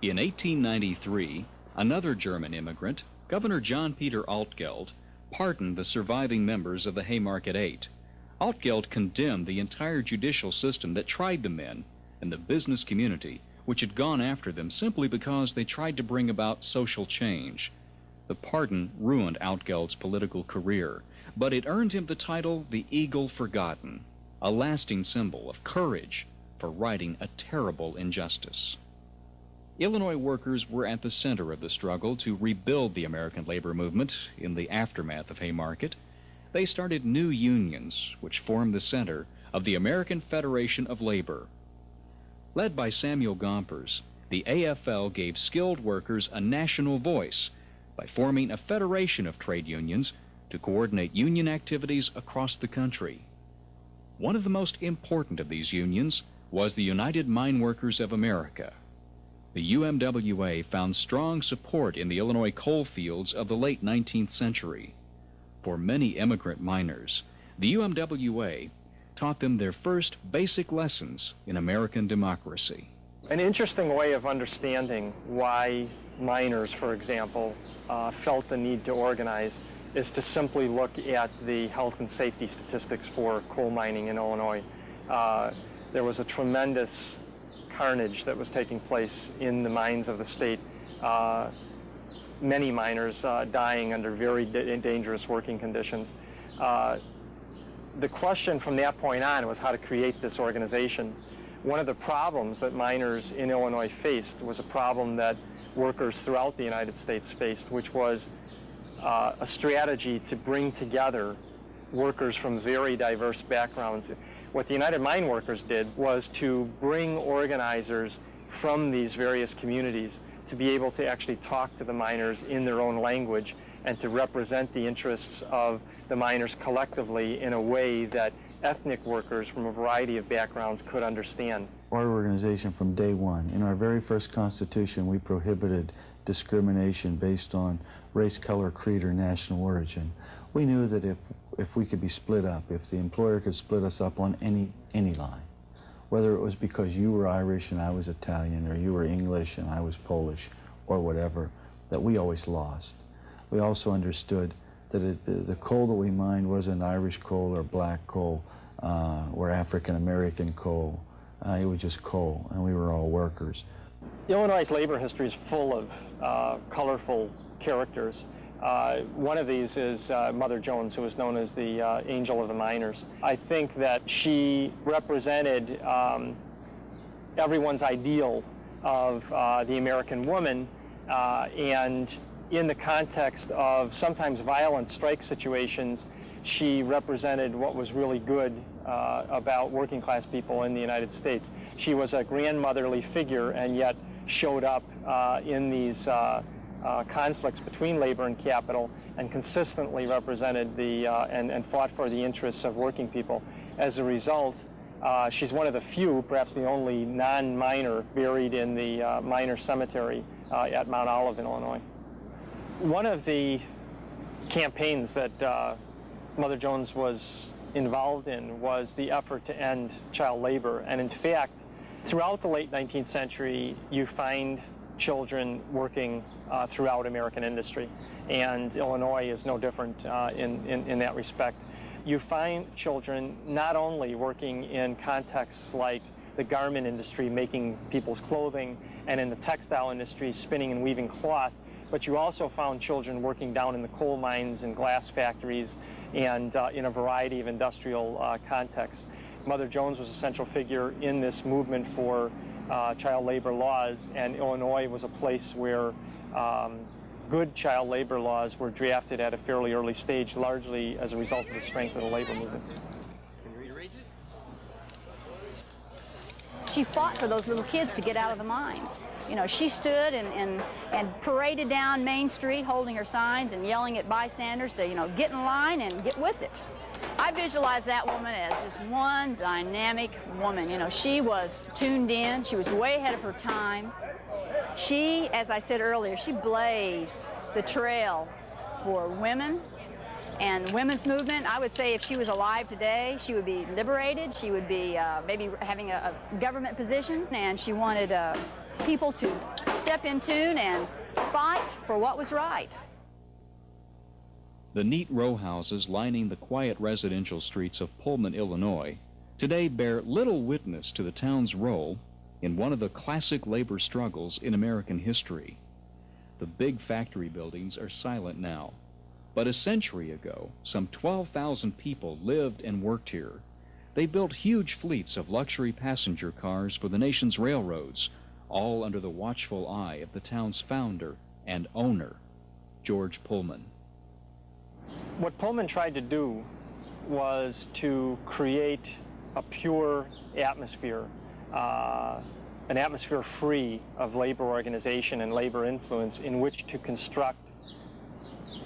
In 1893, another German immigrant, Governor John Peter Altgeld, pardoned the surviving members of the Haymarket Eight. Altgeld condemned the entire judicial system that tried the men and the business community, which had gone after them simply because they tried to bring about social change. The pardon ruined Altgeld's political career, but it earned him the title the Eagle Forgotten, a lasting symbol of courage for righting a terrible injustice. Illinois workers were at the center of the struggle to rebuild the American labor movement in the aftermath of Haymarket. They started new unions, which formed the center of the American Federation of Labor. Led by Samuel Gompers, the AFL gave skilled workers a national voice by forming a federation of trade unions to coordinate union activities across the country. One of the most important of these unions was the United Mine Workers of America. The UMWA found strong support in the Illinois coal fields of the late 19th century. For many immigrant miners, the UMWA taught them their first basic lessons in American democracy. An interesting way of understanding why miners, for example, felt the need to organize is to simply look at the health and safety statistics for coal mining in Illinois. There was a tremendous carnage that was taking place in the mines of the state. Many miners dying under very dangerous working conditions. The question from that point on was how to create this organization. One of the problems that miners in Illinois faced was a problem that workers throughout the United States faced, which was a strategy to bring together workers from very diverse backgrounds. What the United Mine Workers did was to bring organizers from these various communities to be able to actually talk to the miners in their own language and to represent the interests of the miners collectively in a way that ethnic workers from a variety of backgrounds could understand. Our organization from day one, in our very first constitution, we prohibited discrimination based on race, color, creed, or national origin. We knew that if we could be split up, if the employer could split us up on any line, whether it was because you were Irish and I was Italian, or you were English and I was Polish, or whatever, that we always lost. We also understood that the coal that we mined wasn't Irish coal or black coal or African American coal. It was just coal, and we were all workers. Illinois' labor history is full of colorful characters. One of these is Mother Jones, who was known as the Angel of the Miners. I think that she represented everyone's ideal of the American woman, and in the context of sometimes violent strike situations, she represented what was really good about working class people in the United States. She was a grandmotherly figure and yet showed up in these conflicts between labor and capital and consistently represented the and fought for the interests of working people. As a result, she's one of the few, perhaps the only non-miner buried in the miner cemetery at Mount Olive in Illinois. One of the campaigns that Mother Jones was involved in was the effort to end child labor. And in fact, throughout the late 19th century, you find children working throughout American industry. And Illinois is no different in that respect. You find children not only working in contexts like the garment industry, making people's clothing, and in the textile industry, spinning and weaving cloth, but you also found children working down in the coal mines and glass factories and in a variety of industrial contexts. Mother Jones was a central figure in this movement for child labor laws, and Illinois was a place where good child labor laws were drafted at a fairly early stage, largely as a result of the strength of the labor movement. She fought for those little kids to get out of the mines. You know, she stood and paraded down Main Street holding her signs and yelling at bystanders to, you know, get in line and get with it. I visualize that woman as just one dynamic woman. You know, she was tuned in. She was way ahead of her times. She, as I said earlier, she blazed the trail for women and women's movement. I would say if she was alive today, she would be liberated. She would be maybe having a government position, and she wanted people to step in tune and fight for what was right. The neat row houses lining the quiet residential streets of Pullman, Illinois, today bear little witness to the town's role in one of the classic labor struggles in American history. The big factory buildings are silent now, but a century ago, some 12,000 people lived and worked here. They built huge fleets of luxury passenger cars for the nation's railroads, all under the watchful eye of the town's founder and owner, George Pullman. What Pullman tried to do was to create a pure atmosphere, an atmosphere free of labor organization and labor influence in which to construct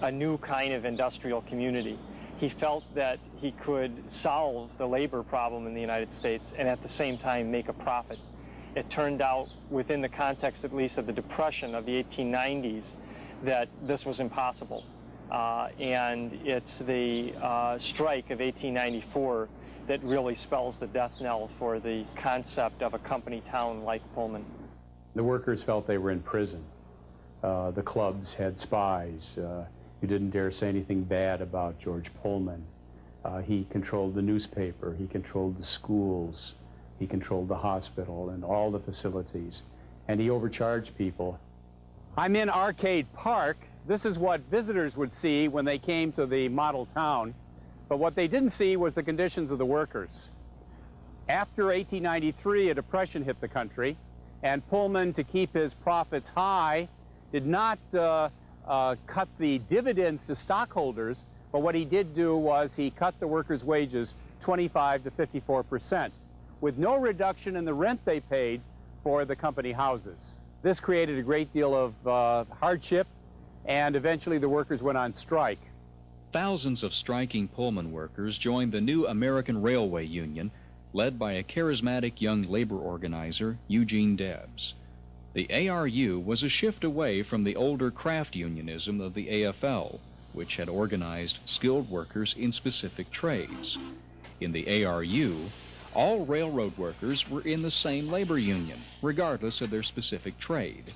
a new kind of industrial community. He felt that he could solve the labor problem in the United States and at the same time make a profit. It turned out, within the context at least of the Depression of the 1890s, that this was impossible. And it's the strike of 1894 that really spells the death knell for the concept of a company town like Pullman. The workers felt they were in prison. The clubs had spies. You didn't dare say anything bad about George Pullman. He controlled the newspaper, he controlled the schools, he controlled the hospital and all the facilities, and he overcharged people. I'm in Arcade Park. This is what visitors would see when they came to the model town, but what they didn't see was the conditions of the workers. After 1893, a depression hit the country, and Pullman, to keep his profits high, did not cut the dividends to stockholders, but what he did do was he cut the workers' wages 25 to 54%, with no reduction in the rent they paid for the company houses. This created a great deal of hardship, and eventually the workers went on strike. Thousands of striking Pullman workers joined the new American Railway Union, led by a charismatic young labor organizer, Eugene Debs. The ARU was a shift away from the older craft unionism of the AFL, which had organized skilled workers in specific trades. In the ARU, all railroad workers were in the same labor union, regardless of their specific trade.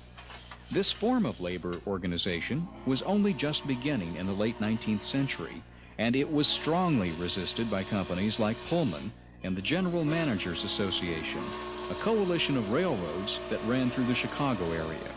This form of labor organization was only just beginning in the late 19th century, and it was strongly resisted by companies like Pullman and the General Managers Association, a coalition of railroads that ran through the Chicago area.